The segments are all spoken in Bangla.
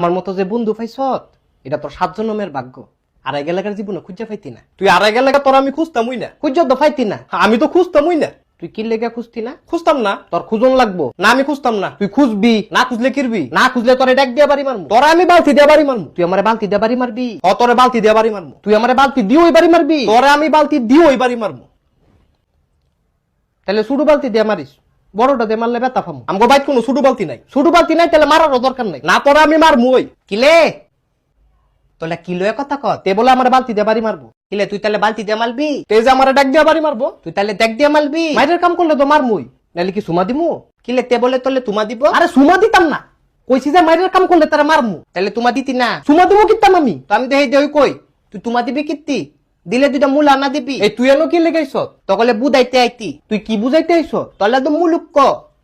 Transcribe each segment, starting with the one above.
আমার মতো যে বন্ধু পাইছত এটা তোর 7 জন্মের ভাগ্য। আড়াই এলাকার জীবনে খুঁজে পাইতি না তুই। আড়াই এলাকা তোর আমি খুঁজতামই না, খুঁজে তো পাইতি না। আমি তো খুঁজতামই না। তুই কি লেগে খুঁজতি না? খুঁজতাম না, তোর খুঁজন লাগবো না। আমি খুঁজতাম না, তুই খুঁজবি না। খুঁজলে কিরবি না, খুঁজলে তোরে ডাক দিয়ে বাড়ি মারমু। তোরা আমি বালতি দিয়ে বাড়ি মারমু। তুই আমারে বালতি দিয়ে বাড়ি মারবি? তোরে বালতি দিয়ে বাড়ি মারমু। তুই আমারে বালতি দিয়ে ওই বাড়ি মারবি? তোরে আমি বালতি দিয়ে ওই বাড়ি মারমু। তাহলে ছোট বালতি দিয়ে মারিস, বড়টা দিয়ে মারলে ব্যথা পামু। আমগো বাইত কোনো ছোট বালতি নাই। ছোট বালতি নাই তাহলে মারারও দরকার নাই। না তোরা আমি মারমু। ওই কিলে তোলা কিলো কথা ক তে বলে আমার বালতি দিয়ে বাড়ি মারবো। কিলে তুই তাহলে বালতি দিয়ে মারবি? তে যে আমার ডাক দিয়ে বাড়ি মারবো, তুই তাহলে ডাক দিয়ে মারবি। মাইরের কাম করলে তো মারমুই, নাহলে কি সুমা দিমু? কিলে তে বলে তোলে তুমা দিব? আরে সুমা দিতাম না, কইছি যে মাইরের কাম করলে তারা মারমু। তাহলে তুমা দিতি না? সুমা দিমু কিতাম আমি তো। আমি দেই দেই কই তুই তুমা দিবি কিত্তি? দিলে দুইটা মূল আনা দিবি। এই তুই এনো কি লেগাইছ? তকলে বুঝাইতে আইতি। তুই কি বুঝাইতে আইছ? তলে তো মুলুক ক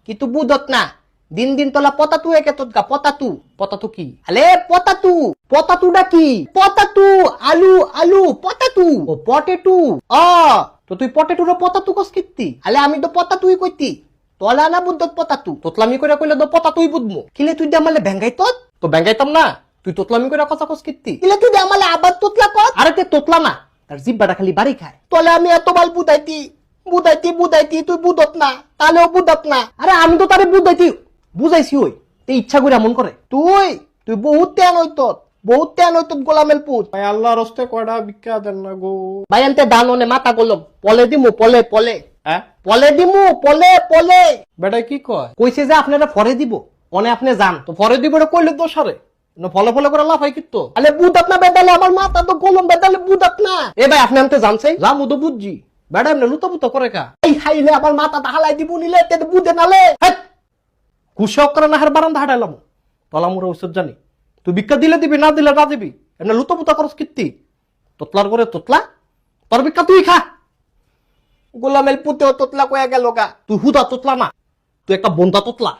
কিন্তু বুঝত না। দিন দিন তোলা পতাতু একে তোৎগা পতাতু। পতাতু কি? আলে পতাতু। পতাতুটা কি? পতাতু আলু আলু পতাতু। ও পটেটু। তো তুই পটেটুর পতাতু কস কিত্তি? আলে আমি তো পতাতুই কইতি। তোলা না বুদ্ধত পতাতু। তোতলামি করে কইলে তো পতাতুই বুঝমু। কিলে তুই দামালে ব্যাঙ্গাই তো ব্যাঙ্গাইতাম না। তুই তোতলামি করে কথা কস কিত্তি? কিলে তুই দামালে আবার তোতলা কস। আরে তে তোতলা না, তার জিব্বাটা খালি বাড়ি খায়। তোলে আমি এত বাল বুঝাইতি বুঝাইতি বুঝাইতি তুই বুঝত না, তাহলেও বুঝত না। আরে আমি তো তারে বুঝাইতি বুঝাইছি। ওই তে ইচ্ছা করে এমন করে। তুই তুই বহুত ত্যান হইত, বহুত ত্যান হইত গোলামেল পুত। ভাই আল্লাহর হস্তে কয়টা ভিক্ষা দেন না গো। ভাই আনতে দান ওনে মাথা গোলম পলে দিমু পলে পলে। হ্যাঁ পলে দিমু পলে পলে। বেটা কি কয়? কইছে যে আপনারা ফরে দিব, অনে আপনি যান তো ফরে দিব। এটা কইলে তো সারে না ফলে ফলে করে লাফাই কিতো। আলে বুঝত না বেদালে আমার মাথা তো গোলম বেদালে বুঝত না। এ ভাই আপনি আনতে জানছে যামু তো বুঝছি। বেটা এমনি লুতাপুতো করে কা। এই হাইলে আমার মাথাটা হালাই দিব নিলে তে বুঝে নালে। কুশক করে না হার বারান্দা হাঁটাইলাম তলামুরা ওইসব জানি। তুই ভিক্ষা দিলে দিবি, না দিলে না দিবি। এমনি লুতাপুতা করস কীর্তি। তোতলার করে তোতলা, তোর ভিক্ষা তুই খা। গোলামেল পুতেও তোতলা কয়া গেল গা। তুই হুদা তোতলা না, তুই একটা বন্ধা তোতলা।